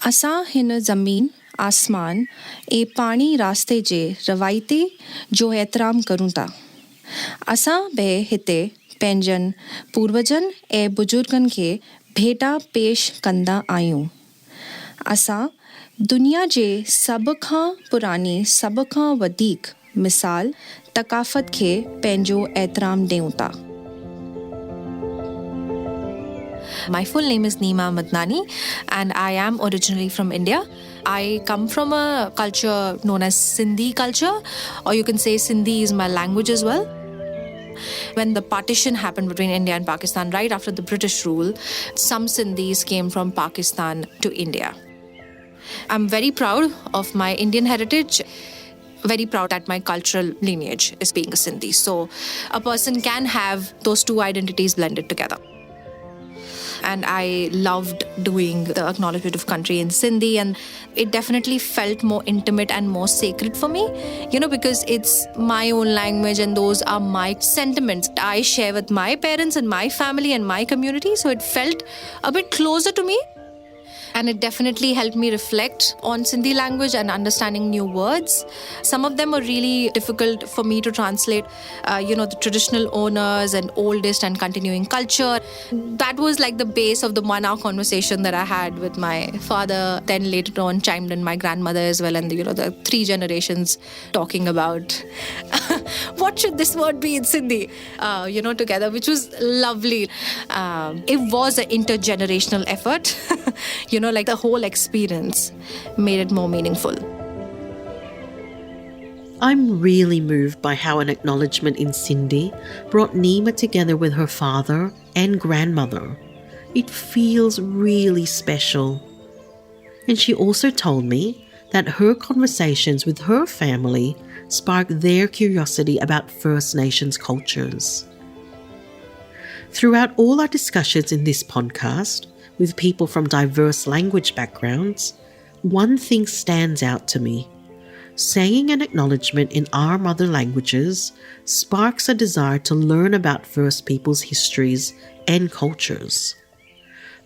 असां हिन ज़मीन, आसमान ऐं पाणी रास्ते जे रवायते जो एहतराम करूं था। असां बि हिते पंहिंजनि पूर्वजनि ऐं बुजुर्गनि खे भेटा पेश कंदा आहियूं। असां दुनिया जे सभ खां पुरानी, सभ खां वधीक मिसाल तकाफ़त खे पंहिंजो एहतराम ॾियूं था। My full name is Nema Madnani and I am originally from India. I come from a culture known as Sindhi culture, or you can say Sindhi is my language as well. When the partition happened between India and Pakistan, right after the British rule, some Sindhis came from Pakistan to India. I'm very proud of my Indian heritage. Very proud that my cultural lineage is being a Sindhi. So a person can have those two identities blended together. And I loved doing the Acknowledgement of Country in Sindhi, and it definitely felt more intimate and more sacred for me, because it's my own language and those are my sentiments I share with my parents and my family and my community. So it felt a bit closer to me. And it definitely helped me reflect on Sindhi language and understanding new words. Some of them are really difficult for me to translate, the traditional owners and oldest and continuing culture. That was like the base of the 1 hour conversation that I had with my father. Then later on chimed in my grandmother as well, and the 3 generations talking about what should this word be in Sindhi, together, which was lovely. It was an intergenerational effort. Like the whole experience made it more meaningful. I'm really moved by how an acknowledgement in Sindhi brought Nema together with her father and grandmother. It feels really special. And she also told me that her conversations with her family sparked their curiosity about First Nations cultures. Throughout all our discussions in this podcast, with people from diverse language backgrounds, one thing stands out to me. Saying an acknowledgement in our mother languages sparks a desire to learn about First Peoples' histories and cultures.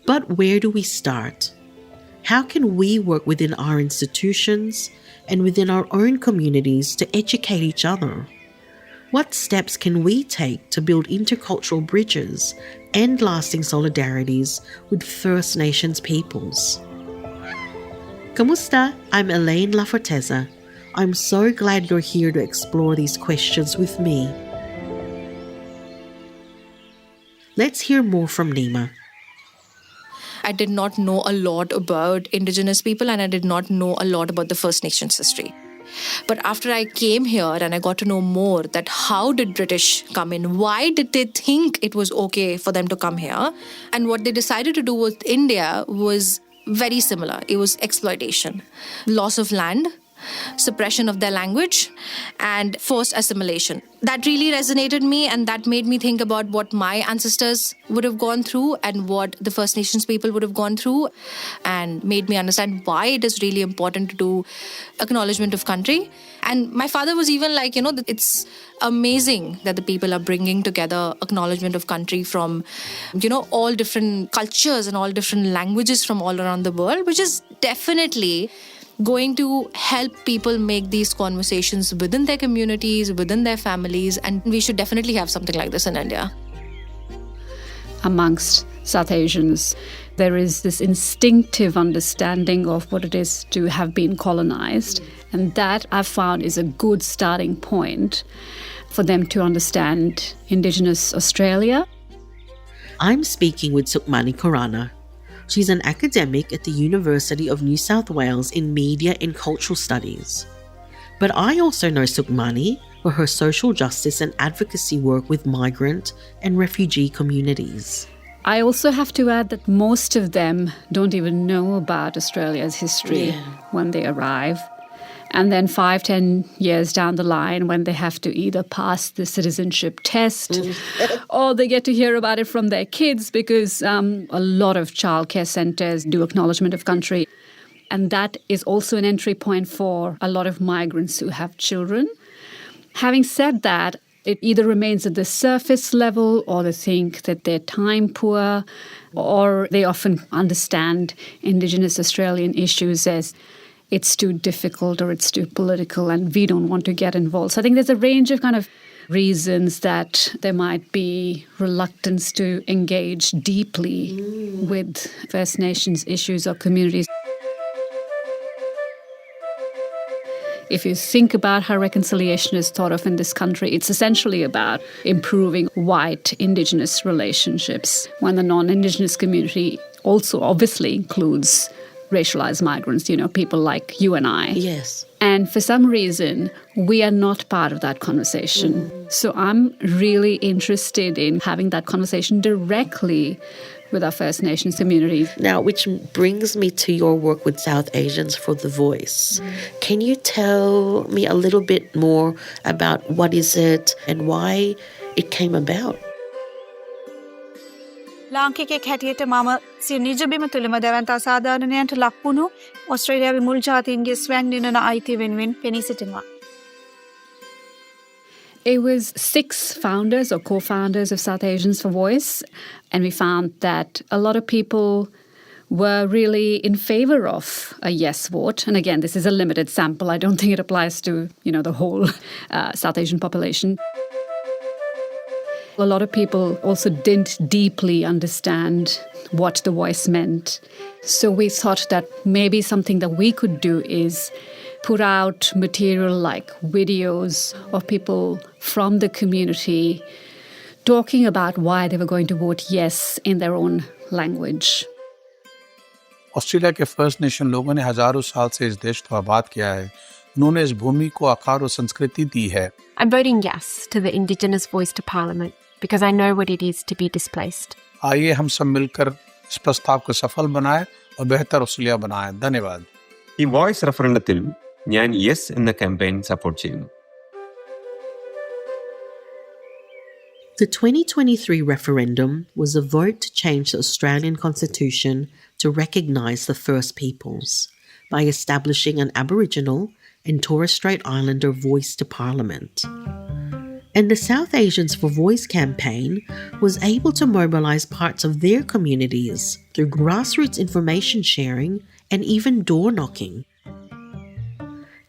But where do we start? How can we work within our institutions and within our own communities to educate each other? What steps can we take to build intercultural bridges and lasting solidarities with First Nations peoples? Kamusta? I'm Elaine Laforteza. I'm so glad you're here to explore these questions with me. Let's hear more from Nema. I did not know a lot about Indigenous people, and I did not know a lot about the First Nations history. But after I came here and I got to know more that how did British come in? Why did they think it was okay for them to come here? And what they decided to do with India was very similar. It was exploitation, loss of land, suppression of their language, and forced assimilation. That really resonated me, and that made me think about what my ancestors would have gone through and what the First Nations people would have gone through, and made me understand why it is really important to do Acknowledgement of Country. And my father was even like, it's amazing that the people are bringing together Acknowledgement of Country from, all different cultures and all different languages from all around the world, which is definitely going to help people make these conversations within their communities, within their families, and we should definitely have something like this in India. Amongst South Asians, there is this instinctive understanding of what it is to have been colonized, and that I've found is a good starting point for them to understand Indigenous Australia. I'm speaking with Sukmani Khurana. She's an academic at the University of New South Wales in Media and Cultural Studies. But I also know Sukmani for her social justice and advocacy work with migrant and refugee communities. I also have to add that most of them don't even know about Australia's history when they arrive. And then 5-10 years down the line, when they have to either pass the citizenship test or they get to hear about it from their kids, because a lot of childcare centres do Acknowledgement of Country. And that is also an entry point for a lot of migrants who have children. Having said that, It either remains at the surface level, or they think that they're time poor, or they often understand Indigenous Australian issues as it's too difficult or it's too political and we don't want to get involved. So I think there's a range of kind of reasons that there might be reluctance to engage deeply with First Nations issues or communities. If you think about how reconciliation is thought of in this country, it's essentially about improving white Indigenous relationships, when the non-Indigenous community also obviously includes racialized migrants, people like you and I. Yes. And for some reason, we are not part of that conversation. So I'm really interested in having that conversation directly with our First Nations communities. Now, which brings me to your work with South Asians for the Voice. Can you tell me a little bit more about what is it and why it came about? ලාංකිකෙක් හැටියට මම සිය නිජබිම තුළම දැවන්ත අසාධාරණයන්ට ලක්වුණු ඔස්ට්‍රේලියාවේ මුල් ජාතීන්ගේ ස්වැන් නිනන අයිතිය වෙනුවෙන් පෙනී සිටිනවා. It was 6 founders or co-founders of South Asians for Voice, and we found that a lot of people were really in favor of a yes vote. And again, this is a limited sample. I don't think it applies to, the whole South Asian population. A lot of people also didn't deeply understand what the voice meant. So we thought that maybe something that we could do is put out material like videos of people from the community talking about why they were going to vote yes in their own language. Australia के first nation लोगों ने हजारों साल से इस देश को आबाद किया है. उन्होंने इस भूमि को आकार और संस्कृति दी है. I'm voting yes to the Indigenous voice to Parliament because I know what it is to be displaced. आइए हम सब मिलकर इस प्रस्ताव को सफल बनाएं और बेहतर ऑस्ट्रेलिया बनाएं. धन्यवाद. ഈ വോയിസ് റഫറൻഡത്തിൽ ഞാൻ യെസ് എന്ന ക്യാമ്പയിൻ സപ്പോർട്ട് ചെയ്യുന്നു. The 2023 referendum was a vote to change the Australian Constitution to recognise the First Peoples by establishing an Aboriginal and Torres Strait Islander voice to Parliament. And the South Asians for Voice campaign was able to mobilise parts of their communities through grassroots information sharing and even door knocking.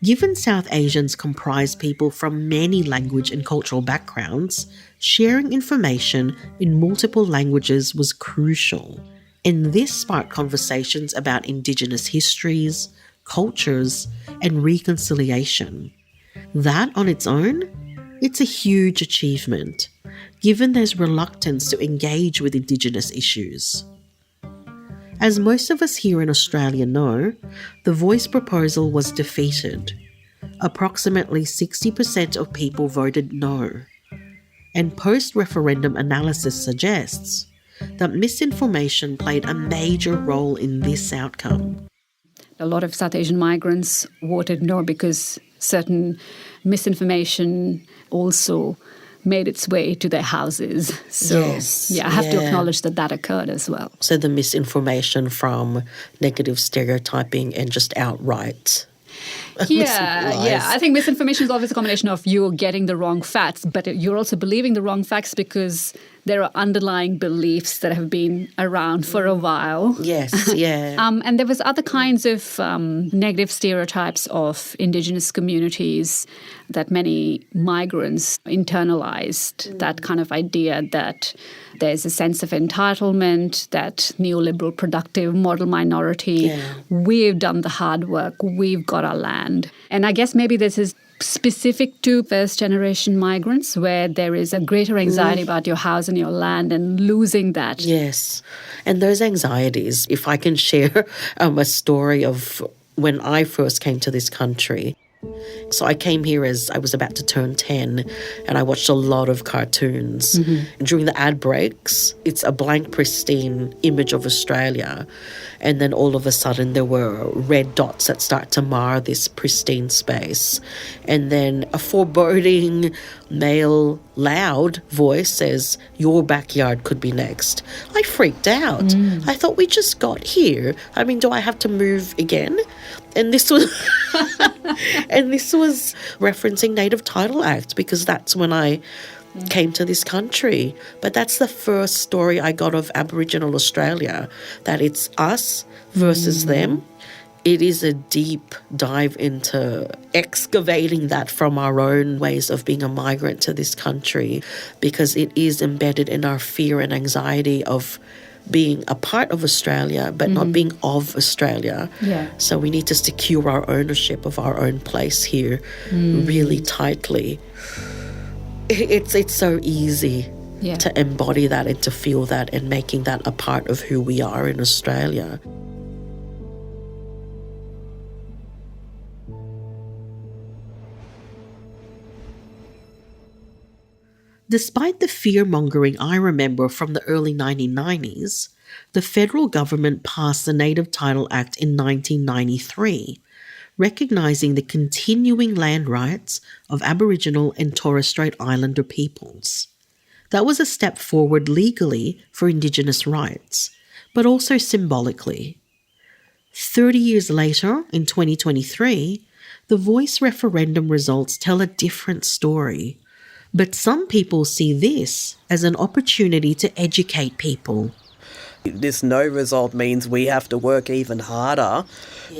Given South Asians comprise people from many language and cultural backgrounds, sharing information in multiple languages was crucial. And this sparked conversations about Indigenous histories, cultures, and reconciliation. That on its own, it's a huge achievement, given there's reluctance to engage with Indigenous issues. As most of us here in Australia know, the Voice proposal was defeated. Approximately 60% of people voted no. And post-referendum analysis suggests that misinformation played a major role in this outcome. A lot of South Asian migrants voted no because certain misinformation also made its way to their houses. So, I have to acknowledge that occurred as well. So the misinformation from negative stereotyping and just outright. I think misinformation is always a combination of you getting the wrong facts, but you're also believing the wrong facts because there are underlying beliefs that have been around for a while. Yes, yeah. And there was other kinds of negative stereotypes of Indigenous communities that many migrants internalized, that kind of idea that there's a sense of entitlement, that neoliberal productive model minority, we've done the hard work, we've got our land. And I guess maybe this is specific to first-generation migrants, where there is a greater anxiety about your house and your land and losing that. Yes. And those anxieties, if I can share a story of when I first came to this country. So I came here as I was about to turn 10 and I watched a lot of cartoons. During the ad breaks, it's a blank, pristine image of Australia. And then all of a sudden there were red dots that start to mar this pristine space. And then a foreboding male loud voice says, your backyard could be next. I freaked out. I thought we just got here. I mean, do I have to move again? And this was and this was referencing Native Title Act, because that's when I came to this country. But that's the first story I got of Aboriginal Australia, that it's us versus them. It is a deep dive into excavating that from our own ways of being a migrant to this country, because it is embedded in our fear and anxiety of being a part of Australia but not being of Australia. Yeah. So we need to secure our ownership of our own place here really tightly. It's so easy to embody that and to feel that and making that a part of who we are in Australia. Despite the fear-mongering I remember from the early 1990s, the federal government passed the Native Title Act in 1993, recognising the continuing land rights of Aboriginal and Torres Strait Islander peoples. That was a step forward legally for Indigenous rights, but also symbolically. 30 years later, in 2023, the Voice referendum results tell a different story. But some people see this as an opportunity to educate people. This no result means we have to work even harder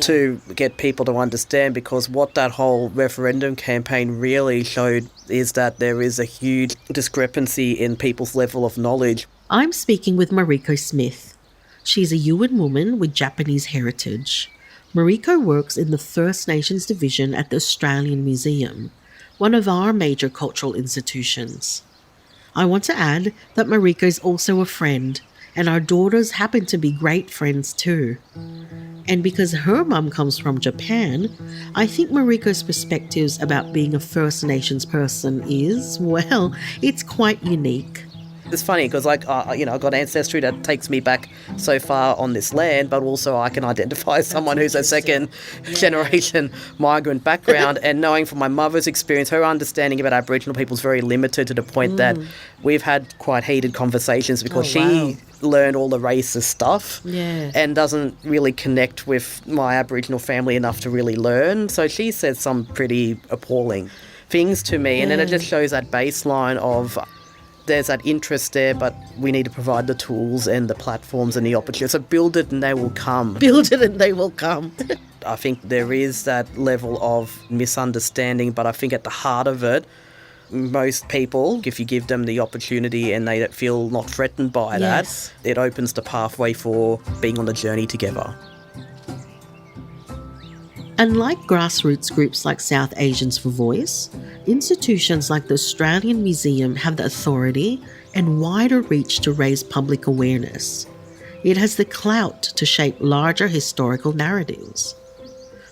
to get people to understand, because what that whole referendum campaign really showed is that there is a huge discrepancy in people's level of knowledge. I'm speaking with Mariko Smith. She's a Yuin woman with Japanese heritage. Mariko works in the First Nations Division at the Australian Museum, one of our major cultural institutions. I want to add that Mariko is also a friend, and our daughters happen to be great friends too. And because her mum comes from Japan, I think Mariko's perspectives about being a First Nations person is, well, it's quite unique. It's funny because, I've got ancestry that takes me back so far on this land, but also I can identify as someone who's a second generation migrant background. And knowing from my mother's experience, her understanding about Aboriginal people is very limited, to the point that we've had quite heated conversations because she learned all the racist stuff and doesn't really connect with my Aboriginal family enough to really learn. So she says some pretty appalling things to me. And then it just shows that baseline of there's that interest there, but we need to provide the tools and the platforms and the opportunities. So build it and they will come. Build it and they will come. I think there is that level of misunderstanding, but I think at the heart of it, most people, if you give them the opportunity and they feel not threatened by that, it opens the pathway for being on the journey together. Unlike grassroots groups like South Asians for Voice, institutions like the Australian Museum have the authority and wider reach to raise public awareness. It has the clout to shape larger historical narratives.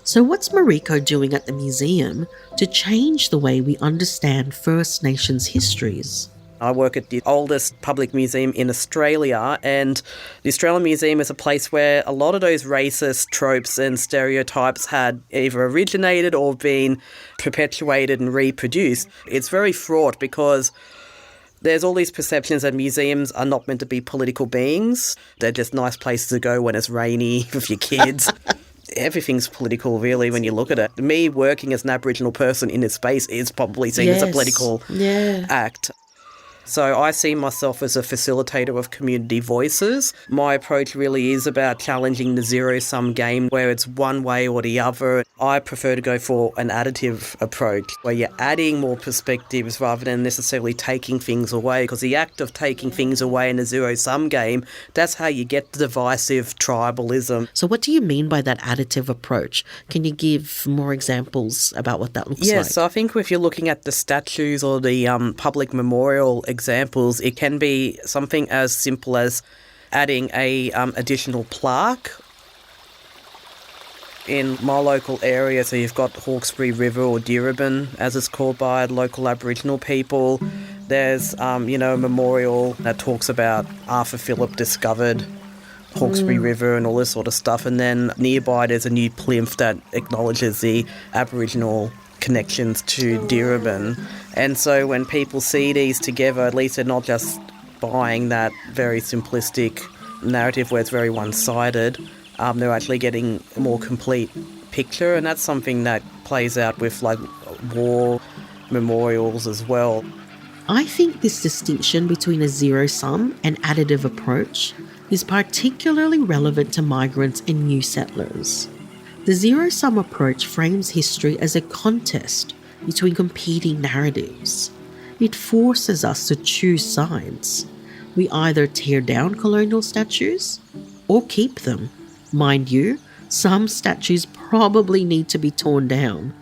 So what's Mariko doing at the museum to change the way we understand First Nations histories? I work at the oldest public museum in Australia, and the Australian Museum is a place where a lot of those racist tropes and stereotypes had either originated or been perpetuated and reproduced. It's very fraught because there's all these perceptions that museums are not meant to be political beings. They're just nice places to go when it's rainy with your kids. Everything's political, really, when you look at it. Me working as an Aboriginal person in this space is probably seen as a political act. So I see myself as a facilitator of community voices. My approach really is about challenging the zero-sum game where it's one way or the other. I prefer to go for an additive approach where you're adding more perspectives rather than necessarily taking things away, because the act of taking things away in a zero-sum game, that's how you get the divisive tribalism. So what do you mean by that additive approach? Can you give more examples about what that looks like? Yes, so I think if you're looking at the statues or the public memorial examples, it can be something as simple as adding a additional plaque in my local area. So you've got Hawkesbury River, or Diribin as it's called by local Aboriginal people. There's a memorial that talks about Arthur Phillip discovered Hawkesbury River and all this sort of stuff. And then nearby there's a new plinth that acknowledges the Aboriginal connections to Diribin. And so when people see these together, at least they're not just buying that very simplistic narrative where it's very one-sided. They're actually getting a more complete picture, and that's something that plays out with like war memorials as well. I think this distinction between a zero-sum and additive approach is particularly relevant to migrants and new settlers. The zero-sum approach frames history as a contest between competing narratives. It forces us to choose sides. We either tear down colonial statues or keep them. Mind you, some statues probably need to be torn down,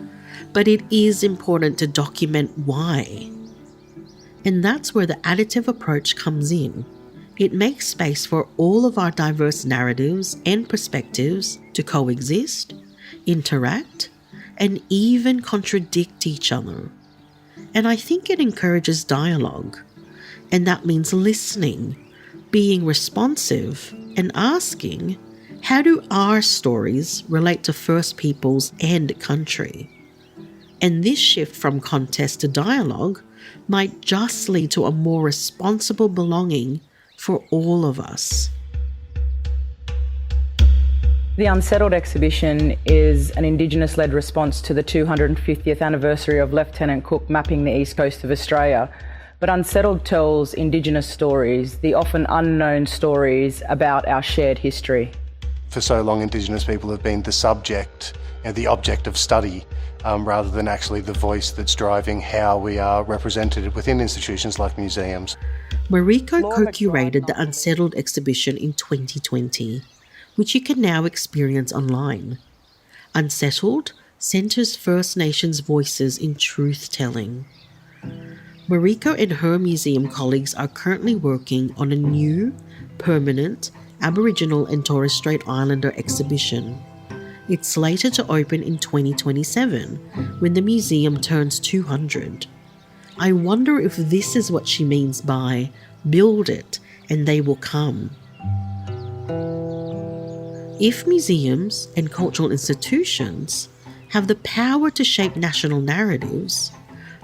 but it is important to document why. And that's where the additive approach comes in. It makes space for all of our diverse narratives and perspectives to coexist, interact, and even contradict each other. And I think it encourages dialogue. And that means listening, being responsive, and asking, how do our stories relate to First Peoples and country? And this shift from contest to dialogue might just lead to a more responsible belonging for all of us. The Unsettled exhibition is an Indigenous-led response to the 250th anniversary of Lieutenant Cook mapping the east coast of Australia. But Unsettled tells Indigenous stories, the often unknown stories about our shared history. For so long, Indigenous people have been the subject and the object of study, rather than actually the voice that's driving how we are represented within institutions like museums. Marrickville co-curated the Unsettled exhibition in 2020, which you can now experience online. Unsettled centres First Nations voices in truth-telling. Marrickville and her museum colleagues are currently working on a new, permanent Aboriginal and Torres Strait Islander exhibition. It's slated to open in 2027, when the museum turns 200. I wonder if this is what she means by build it and they will come. If museums and cultural institutions have the power to shape national narratives,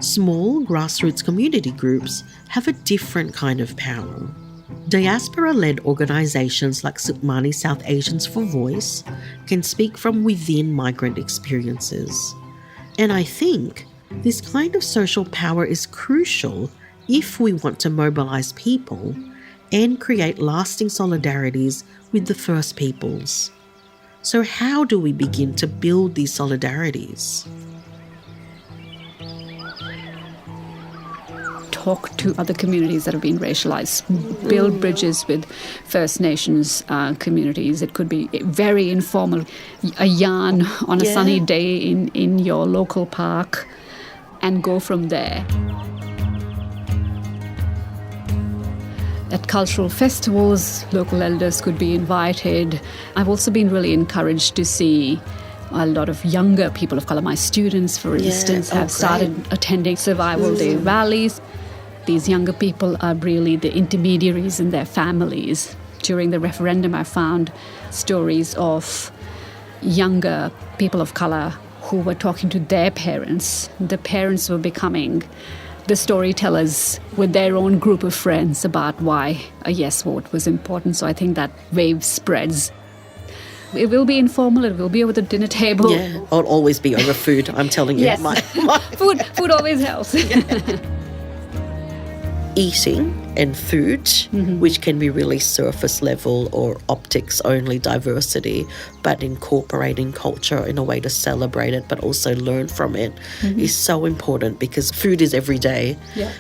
small grassroots community groups have a different kind of power. Diaspora-led organisations like Sukmani South Asians for Voice can speak from within migrant experiences. And I think this kind of social power is crucial if we want to mobilise people and create lasting solidarities with the First Peoples. So how do we begin to build these solidarities? Talk to other communities that have been racialized, build bridges with First Nations communities. It could be very informal, a yarn on a sunny day in your local park, and go from there. At cultural festivals, local elders could be invited. I've also been really encouraged to see a lot of younger people of colour. My students, for instance, have started attending Survival Day rallies. These younger people are really the intermediaries in their families. During the referendum, I found stories of younger people of colour who were talking to their parents. The parents were becoming the storytellers with their own group of friends about why a yes vote was important. So I think that wave spreads. It will be informal, it will be over the dinner table. Yeah, it'll always be over food, I'm telling you. Yes, food always helps. Eating and food, which can be really surface level or optics only diversity, but incorporating culture in a way to celebrate it but also learn from it is so important, because food is every day,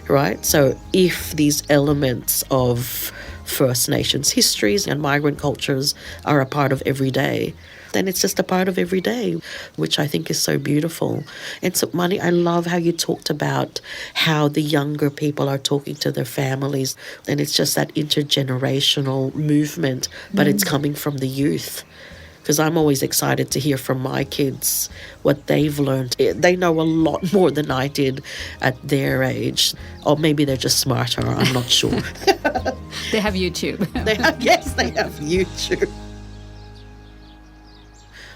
right? So if these elements of First Nations histories and migrant cultures are a part of every day, then it's just a part of every day, which I think is so beautiful. And so, Mani, I love how you talked about how the younger people are talking to their families, and it's just that intergenerational movement, but it's coming from the youth. Because I'm always excited to hear from my kids what they've learned. They know a lot more than I did at their age. Or maybe they're just smarter, I'm not sure. They have YouTube. Yes, they have YouTube.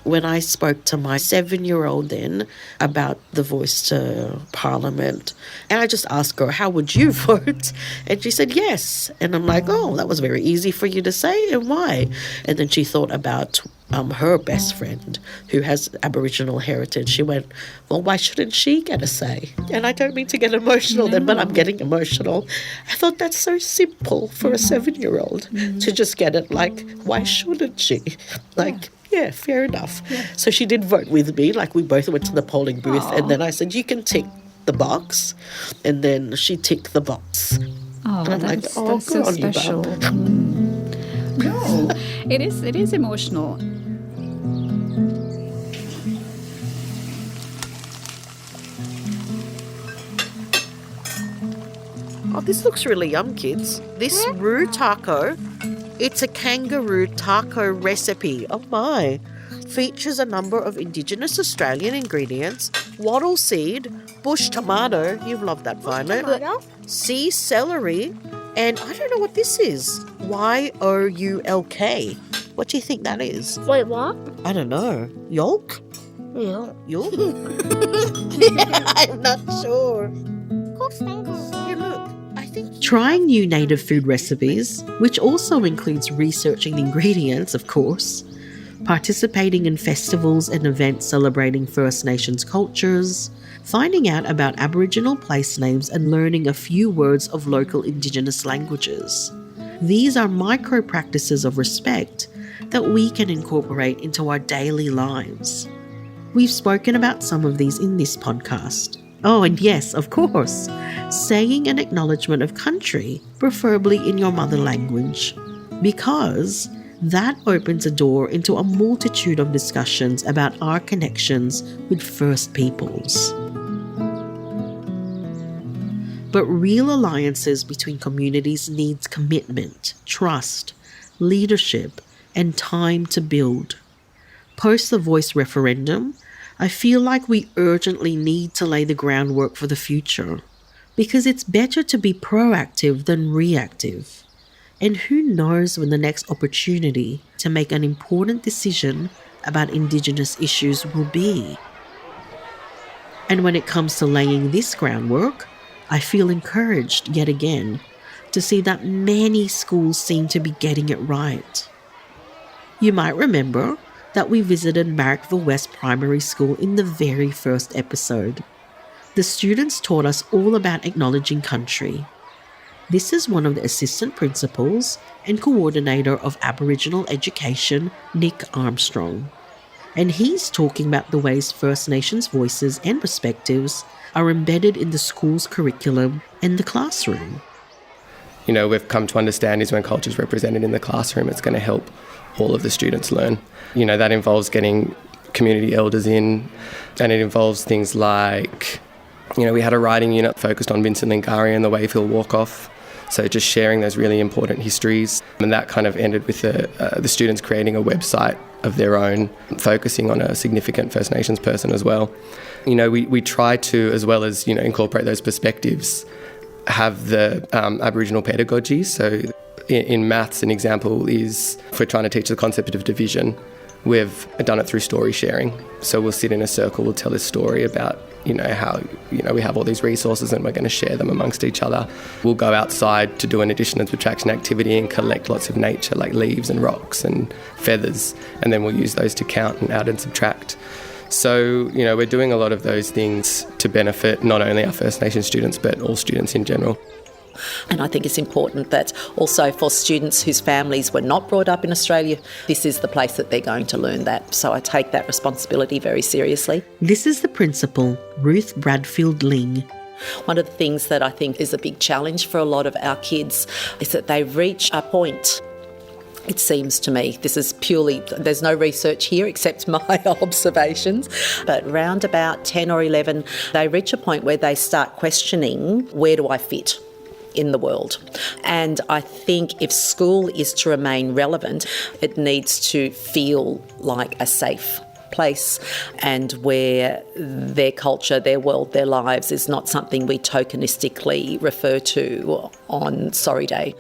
When I spoke to my 7-year-old then about the voice to Parliament, and I just asked her, how would you vote? And she said, yes. And I'm like, oh, that was very easy for you to say, and why? And then she thought about her best friend who has Aboriginal heritage, she went, well, why shouldn't she get a say? And I don't mean to get emotional then, but I'm getting emotional. I thought that's so simple for a 7-year-old to just get it, like, why shouldn't she? Like, yeah, fair enough. Yeah. So she did vote with me, like we both went to the polling booth, and then I said, you can tick the box, and then she ticked the box. Oh, and I'm that's good so on you, special. Bub. No, it is emotional. Oh, this looks really yum, kids. This roux taco, it's a kangaroo taco recipe. Oh my. Features a number of Indigenous Australian ingredients: wattle seed, bush tomato, you've loved that, Violet, sea celery, and I don't know what this is. YOULK. What do you think that is? Wait, what? I don't know. Yolk? Yeah. Yolk? I'm not sure. Hey, look. Trying new native food recipes, which also includes researching the ingredients, of course, participating in festivals and events celebrating First Nations cultures, finding out about Aboriginal place names and learning a few words of local Indigenous languages. These are micro practices of respect that we can incorporate into our daily lives. We've spoken about some of these in this podcast. Oh, and yes, of course, saying an acknowledgement of country, preferably in your mother language, because that opens a door into a multitude of discussions about our connections with First Peoples. But real alliances between communities needs commitment, trust, leadership, and time to build. Post the Voice referendum, I feel like we urgently need to lay the groundwork for the future, because it's better to be proactive than reactive. And who knows when the next opportunity to make an important decision about Indigenous issues will be. And when it comes to laying this groundwork, I feel encouraged yet again to see that many schools seem to be getting it right. You might remember that we visited Marrickville West Primary School in the very first episode. The students taught us all about acknowledging country. This is one of the assistant principals and coordinator of Aboriginal education, Nick Armstrong. And he's talking about the ways First Nations voices and perspectives are embedded in the school's curriculum and the classroom. You know, we've come to understand is when culture is represented in the classroom, it's going to help all of the students learn. You know, that involves getting community elders in, and it involves things like, you know, we had a writing unit focused on Vincent Lingari and the Wave-Hill Walk-Off. So just sharing those really important histories. And that kind of ended with the students creating a website of their own, focusing on a significant First Nations person as well. You know, we try to, as well as, you know, incorporate those perspectives, have the Aboriginal pedagogy. So in maths, an example is, if we're trying to teach the concept of division, we've done it through story sharing. So we'll sit in a circle, we'll tell a story about, you know, how, you know, we have all these resources and we're going to share them amongst each other. We'll go outside to do an addition and subtraction activity and collect lots of nature, like leaves and rocks and feathers, and then we'll use those to count and add and subtract. So, you know, we're doing a lot of those things to benefit not only our First Nation students, but all students in general. And I think it's important that also for students whose families were not brought up in Australia, this is the place that they're going to learn that. So I take that responsibility very seriously. This is the principal, Ruth Bradfield Ling. One of the things that I think is a big challenge for a lot of our kids is that they reach a point. It seems to me, this is purely, there's no research here except my observations, but round about 10 or 11, they reach a point where they start questioning, where do I fit in the world? And I think if school is to remain relevant, it needs to feel like a safe place, and where their culture, their world, their lives is not something we tokenistically refer to on Sorry Day.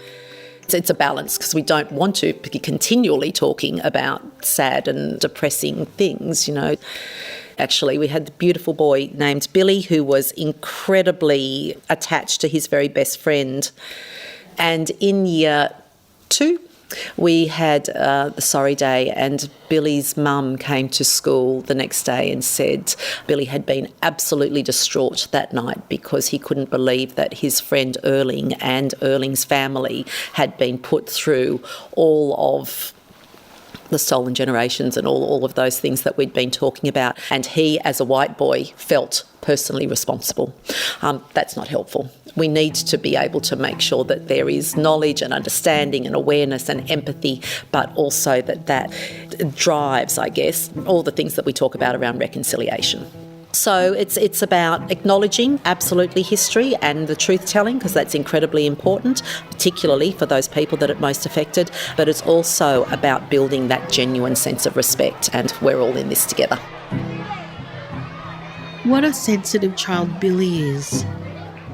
It's a balance, because we don't want to be continually talking about sad and depressing things, you know. Actually, we had a beautiful boy named Billy who was incredibly attached to his very best friend. And in year 2, We had the Sorry Day, and Billy's mum came to school the next day and said Billy had been absolutely distraught that night because he couldn't believe that his friend Erling and Erling's family had been put through all of the stolen generations and all of those things that we'd been talking about. And he, as a white boy, felt personally responsible. That's not helpful. We need to be able to make sure that there is knowledge and understanding and awareness and empathy, but also that drives, I guess, all the things that we talk about around reconciliation. So it's about acknowledging absolutely history and the truth-telling, because that's incredibly important, particularly for those people that are most affected, but it's also about building that genuine sense of respect, and we're all in this together. What a sensitive child Billy is.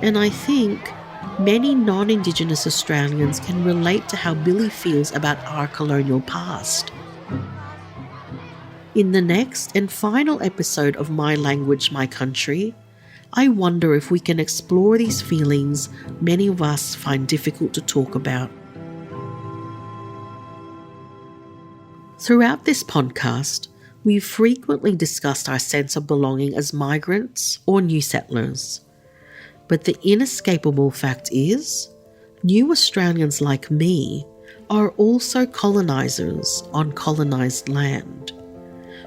And I think many non-Indigenous Australians can relate to how Billy feels about our colonial past. In the next and final episode of My Language, My Country, I wonder if we can explore these feelings many of us find difficult to talk about. Throughout this podcast, we've frequently discussed our sense of belonging as migrants or new settlers. But the inescapable fact is, new Australians like me are also colonisers on colonised land.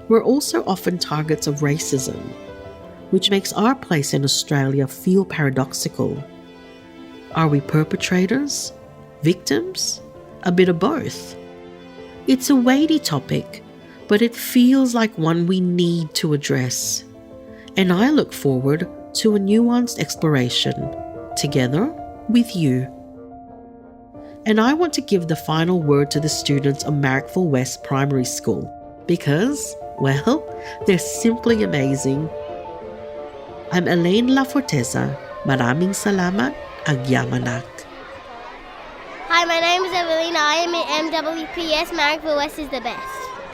We're also often targets of racism, which makes our place in Australia feel paradoxical. Are we perpetrators? Victims? A bit of both. It's a weighty topic, but it feels like one we need to address. And I look forward to a nuanced exploration, together with you. And I want to give the final word to the students of Marrickville West Primary School, because, well, they're simply amazing. I'm Elaine Laforteza. Maraming salamat, agyamanak. Hi, my name is Evelina. I am in MWPS. Marrickville West is the best.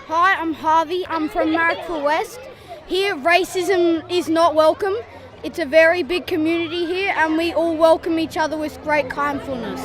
Hi, I'm Harvey. I'm from Marrickville West. Here, racism is not welcome. It's a very big community here, and we all welcome each other with great kindfulness.